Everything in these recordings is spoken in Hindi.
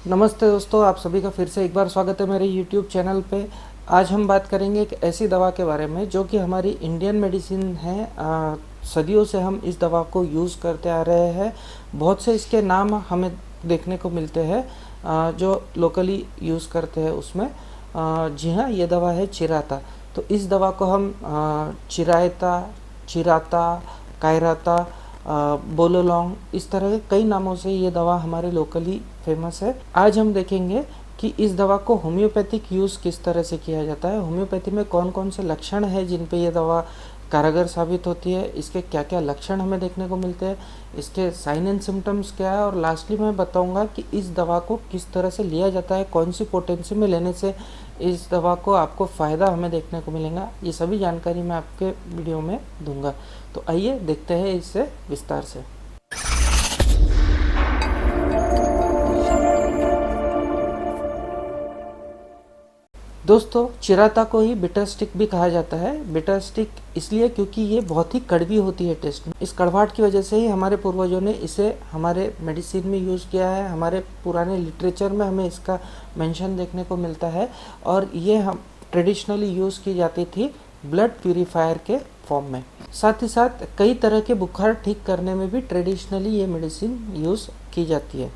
नमस्ते दोस्तों, आप सभी का फिर से एक बार स्वागत है मेरे YouTube चैनल पे। आज हम बात करेंगे एक ऐसी दवा के बारे में जो कि हमारी इंडियन मेडिसिन है। सदियों से हम इस दवा को यूज़ करते आ रहे हैं। बहुत से इसके नाम हमें देखने को मिलते हैं जो लोकली यूज़ करते हैं उसमें। जी हाँ, ये दवा है चिराता। तो इस दवा को हम चिरायता, चिराता, कायराता, बोलोलॉन्ग, इस तरह के कई नामों से ये दवा हमारे लोकली फेमस है। आज हम देखेंगे कि इस दवा को होम्योपैथिक यूज़ किस तरह से किया जाता है, होम्योपैथी में कौन कौन से लक्षण हैं जिन पे ये दवा कारगर साबित होती है, इसके क्या क्या लक्षण हमें देखने को मिलते हैं, इसके साइन एंड सिम्टम्स क्या है, और लास्टली मैं बताऊंगा कि इस दवा को किस तरह से लिया जाता है, कौन सी पोटेंसी में लेने से इस दवा को आपको फ़ायदा हमें देखने को मिलेगा। ये सभी जानकारी मैं आपके वीडियो में दूंगा। तो आइए देखते हैं इससे विस्तार से। दोस्तों, चिराता को ही बिटर स्टिक भी कहा जाता है। बिटर स्टिक इसलिए क्योंकि ये बहुत ही कड़वी होती है टेस्ट में। इस कड़वाहट की वजह से ही हमारे पूर्वजों ने इसे हमारे मेडिसिन में यूज़ किया है। हमारे पुराने लिटरेचर में हमें इसका मेंशन देखने को मिलता है और ये हम ट्रेडिशनली यूज़ की जाती थी ब्लड प्यूरीफायर के फॉर्म में। साथ ही साथ कई तरह के बुखार ठीक करने में भी ट्रेडिशनली ये मेडिसिन यूज़ की जाती है।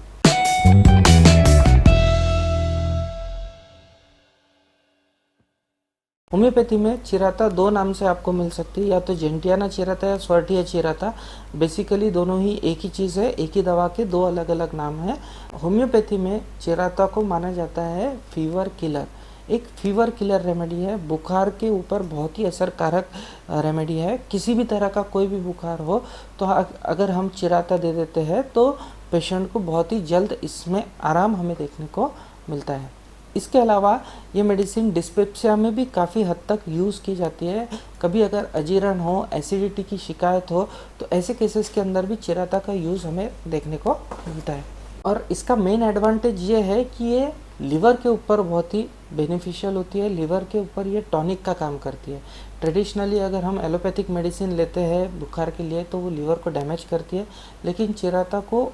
होम्योपैथी में चिराता दो नाम से आपको मिल सकती है, या तो जेंटियाना चिराता या स्वार्टिया चिराता। बेसिकली दोनों ही एक ही चीज़ है, एक ही दवा के दो अलग अलग नाम हैं। होम्योपैथी में चिराता को माना जाता है फीवर किलर, एक फीवर किलर रेमेडी है। बुखार के ऊपर बहुत ही असरकारक रेमेडी है। किसी भी तरह का कोई भी बुखार हो तो अगर हम चिराता दे देते हैं तो पेशेंट को बहुत ही जल्द इसमें आराम हमें देखने को मिलता है। इसके अलावा ये मेडिसिन डिस्पेप्सिया में भी काफ़ी हद तक यूज़ की जाती है। कभी अगर अजीर्ण हो, एसिडिटी की शिकायत हो, तो ऐसे केसेस के अंदर भी चिराता का यूज़ हमें देखने को मिलता है। और इसका मेन एडवांटेज ये है कि ये लीवर के ऊपर बहुत ही बेनिफिशियल होती है। लीवर के ऊपर ये टॉनिक का काम करती है। ट्रेडिशनली अगर हम एलोपैथिक मेडिसिन लेते हैं बुखार के लिए तो वो लीवर को डैमेज करती है, लेकिन चिराता को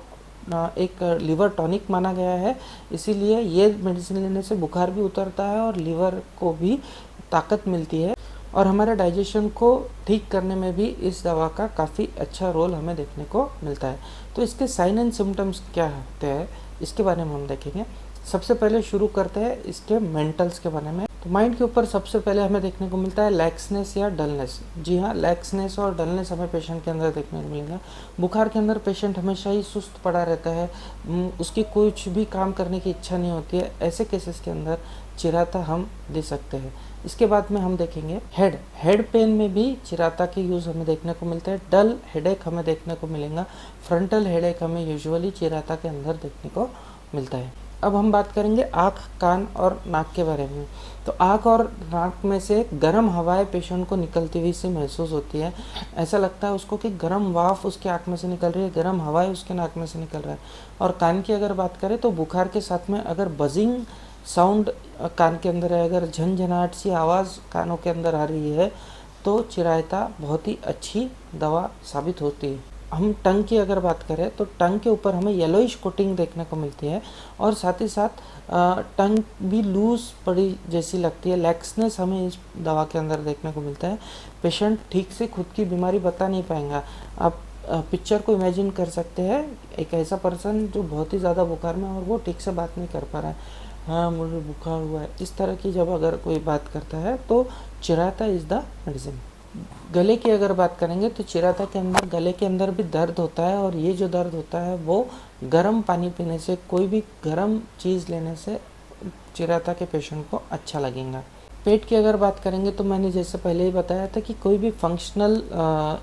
एक लीवर टॉनिक माना गया है। इसीलिए ये मेडिसिन लेने से बुखार भी उतरता है और लीवर को भी ताकत मिलती है, और हमारे डाइजेशन को ठीक करने में भी इस दवा का काफ़ी अच्छा रोल हमें देखने को मिलता है। तो इसके साइन एंड सिम्टम्स क्या होते हैं इसके बारे में हम देखेंगे। सबसे पहले शुरू करते हैं इसके मेंटल्स के बारे में। तो माइंड के ऊपर सबसे पहले हमें देखने को मिलता है लैक्सनेस या डलनेस। जी हाँ, लैक्सनेस और डलनेस हमें पेशेंट के अंदर देखने को मिलेगा। बुखार के अंदर पेशेंट हमेशा ही सुस्त पड़ा रहता है, उसकी कुछ भी काम करने की इच्छा नहीं होती है। ऐसे केसेस के अंदर चिराता हम दे सकते हैं। इसके बाद में हम देखेंगे हेड पेन में भी चिराता की यूज़ हमें देखने को मिलता है। डल हेडेक हमें देखने को मिलेगा। फ्रंटल हेडेक हमें यूजुअली चिराता के अंदर देखने को मिलता है। अब हम बात करेंगे आँख, कान और नाक के बारे में। तो आँख और नाक में से गर्म हवाएं पेशेंट को निकलती हुई सी महसूस होती है। ऐसा लगता है उसको कि गर्म वाफ उसके आँख में से निकल रही है, गर्म हवाएं उसके नाक में से निकल रहा है। और कान की अगर बात करें तो बुखार के साथ में अगर बजिंग साउंड कान के अंदर है, अगर झनझनाहट सी आवाज़ कानों के अंदर आ रही है तो चिरायता बहुत ही अच्छी दवा साबित होती है। हम टंग की अगर बात करें तो टंग के ऊपर हमें येलोइश कोटिंग देखने को मिलती है, और साथ ही साथ टंग भी लूज पड़ी जैसी लगती है। लैक्सनेस हमें इस दवा के अंदर देखने को मिलता है। पेशेंट ठीक से खुद की बीमारी बता नहीं पाएंगा। आप पिक्चर को इमेजिन कर सकते हैं, एक ऐसा पर्सन जो बहुत ही ज़्यादा बुखार में और वो ठीक से बात नहीं कर पा रहा है, हाँ मुझे बुखार हुआ है, इस तरह की जब अगर कोई बात करता है तो चिराता इज़ द मेडिसिन। गले की अगर बात करेंगे तो चिराता के अंदर गले के अंदर भी दर्द होता है, और ये जो दर्द होता है वो गर्म पानी पीने से, कोई भी गर्म चीज़ लेने से चिराता के पेशेंट को अच्छा लगेगा। पेट की अगर बात करेंगे तो मैंने जैसे पहले ही बताया था कि कोई भी फंक्शनल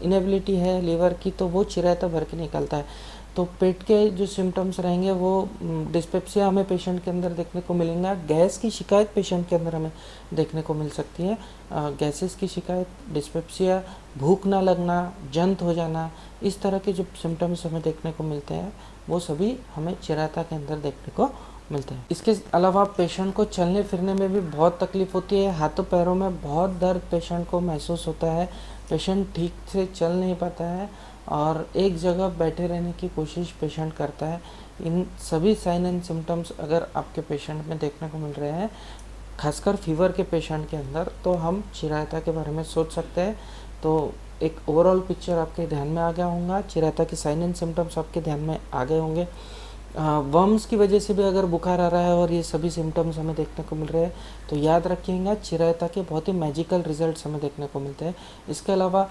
इनेबिलिटी है लीवर की तो वो चिराता भर के निकलता है। तो पेट के जो सिम्टम्स रहेंगे वो डिस्पेप्सिया हमें पेशेंट के अंदर देखने को मिलेगा। गैस की शिकायत पेशेंट के अंदर हमें देखने को मिल सकती है। गैसेस की शिकायत, डिस्पेप्सिया, भूख ना लगना, जंत हो जाना, इस तरह के जो सिम्टम्स हमें देखने को मिलते हैं वो सभी हमें चिराता के अंदर देखने को मिलते हैं। इसके अलावा पेशेंट को चलने फिरने में भी बहुत तकलीफ होती है। हाथों पैरों में बहुत दर्द पेशेंट को महसूस होता है। पेशेंट ठीक से चल नहीं पाता है और एक जगह बैठे रहने की कोशिश पेशेंट करता है। इन सभी साइन एंड सिम्टम्स अगर आपके पेशेंट में देखने को मिल रहे हैं, खासकर फीवर के पेशेंट के अंदर, तो हम चिरायता के बारे में सोच सकते हैं। तो एक ओवरऑल पिक्चर आपके ध्यान में आ गया होगा, चिरायता के साइन एंड सिम्टम्स आपके ध्यान में आ गए होंगे। वर्म्स की वजह से भी अगर बुखार आ रहा है और ये सभी सिम्टम्स हमें देखने को मिल रहे हैं, तो याद रखिएगा चिरायता के बहुत ही मैजिकल रिजल्ट्स हमें देखने को मिलते हैं। इसके अलावा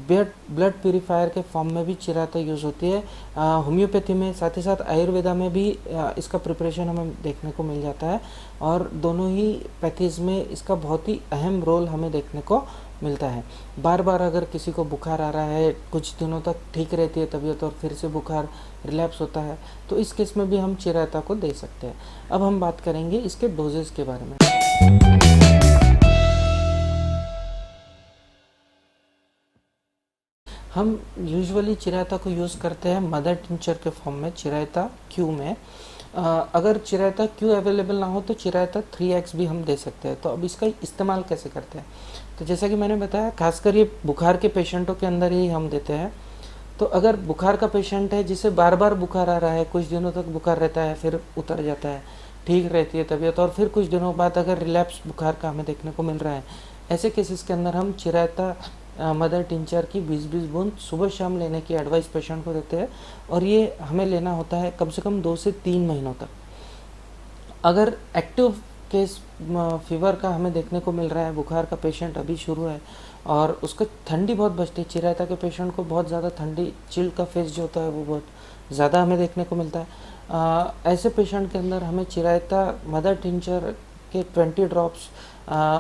ब्लड प्यूरीफायर के फॉर्म में भी चिरायता यूज़ होती है, होम्योपैथी में, साथ ही साथ आयुर्वेदा में भी इसका प्रिपरेशन हमें देखने को मिल जाता है, और दोनों ही पैथीज में इसका बहुत ही अहम रोल हमें देखने को मिलता है। बार बार अगर किसी को बुखार आ रहा है, कुछ दिनों तक ठीक रहती है तबीयत और फिर से बुखार रिलैप्स होता है, तो इस केस में भी हम चिरायता को दे सकते हैं। अब हम बात करेंगे इसके डोजेस के बारे में। हम यूजुअली चिरायता को यूज़ करते हैं मदर टिंचर के फॉर्म में, चिरायता क्यू में। अगर चिरायता क्यू अवेलेबल ना हो तो चिरायता 3x भी हम दे सकते हैं। तो अब इसका इस्तेमाल कैसे करते हैं, तो जैसा कि मैंने बताया, खासकर ये बुखार के पेशेंटों के अंदर ही हम देते हैं। तो अगर बुखार का पेशेंट है जिसे बार बार बुखार आ रहा है, कुछ दिनों तक बुखार रहता है, फिर उतर जाता है, ठीक रहती है तबीयत, और फिर कुछ दिनों बाद अगर रिलैप्स बुखार का हमें देखने को मिल रहा है, ऐसे केसेस के अंदर हम चिरायता मदर टिंचर की 20-20 बूंद सुबह शाम लेने की एडवाइस पेशेंट को देते हैं, और ये हमें लेना होता है कम से कम 2 से 3 महीनों तक। अगर एक्टिव केस फीवर का हमें देखने को मिल रहा है, बुखार का पेशेंट अभी शुरू है और उसको ठंडी बहुत बचती है, चिरायता के पेशेंट को बहुत ज़्यादा ठंडी, चिल्ड का फेस जो होता है वो बहुत ज़्यादा हमें देखने को मिलता है, ऐसे पेशेंट के अंदर हमें चिरायता मदर टिंचर के 20 ड्रॉप्स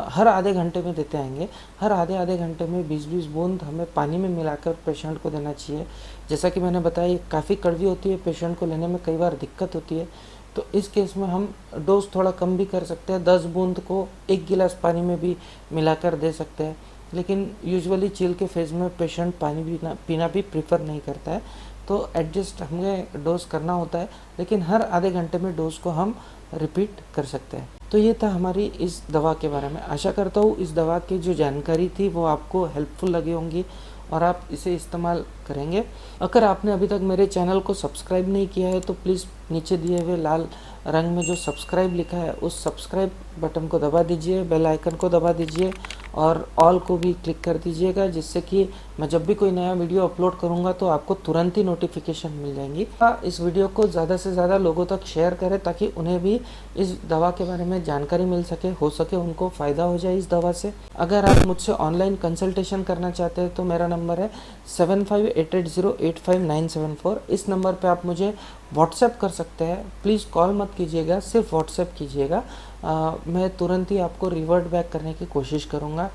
हर आधे घंटे में देते आएंगे। हर आधे घंटे में 20-20 बूंद हमें पानी में मिलाकर पेशेंट को देना चाहिए। जैसा कि मैंने बताया, ये काफ़ी कड़वी होती है, पेशेंट को लेने में कई बार दिक्कत होती है, तो इस केस में हम डोज थोड़ा कम भी कर सकते हैं। 10 बूंद को 1 गिलास पानी में भी मिलाकर दे सकते हैं, लेकिन यूजुअली चिल के फेज़ में पेशेंट पानी पीना भी प्रीफर नहीं करता है, तो एडजस्ट हमें डोज करना होता है, लेकिन हर आधे घंटे में डोज को हम रिपीट कर सकते हैं। तो ये था हमारी इस दवा के बारे में। आशा करता हूँ इस दवा की जो जानकारी थी वो आपको हेल्पफुल लगी होंगी और आप इसे इस्तेमाल करेंगे। अगर आपने अभी तक मेरे चैनल को सब्सक्राइब नहीं किया है तो प्लीज़ नीचे दिए हुए लाल रंग में जो सब्सक्राइब लिखा है उस सब्सक्राइब बटन को दबा दीजिए, बेल आइकन को दबा दीजिए और ऑल को भी क्लिक कर दीजिएगा, जिससे कि मैं जब भी कोई नया वीडियो अपलोड करूंगा तो आपको तुरंत ही नोटिफिकेशन मिल जाएंगी। इस वीडियो को ज़्यादा से ज़्यादा लोगों तक शेयर करें ताकि उन्हें भी इस दवा के बारे में जानकारी मिल सके, हो सके उनको फ़ायदा हो जाए इस दवा से। अगर आप मुझसे ऑनलाइन कंसल्टेशन करना चाहते हैं तो मेरा नंबर है 7588085974। इस नंबर पर आप मुझे व्हाट्सएप कर सकते हैं। प्लीज़ कॉल मत कीजिएगा, सिर्फ व्हाट्सएप कीजिएगा। मैं तुरंत ही आपको रिवर्ट बैक करने की कोशिश करूँगा।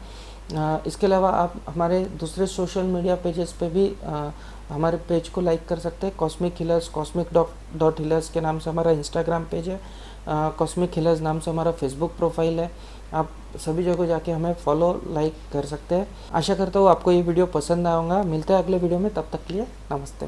इसके अलावा आप हमारे दूसरे सोशल मीडिया पेजेस पे भी हमारे पेज को लाइक कर सकते हैं। कॉस्मिक हीलर्स, cosmic.healers के नाम से हमारा इंस्टाग्राम पेज है, कॉस्मिक हीलर्स नाम से हमारा फेसबुक प्रोफाइल है। आप सभी जगह जाके हमें फॉलो, लाइक कर सकते हैं। आशा करता हूँ आपको ये वीडियो पसंद आएगा। मिलते हैं अगले वीडियो में, तब तक के लिए नमस्ते।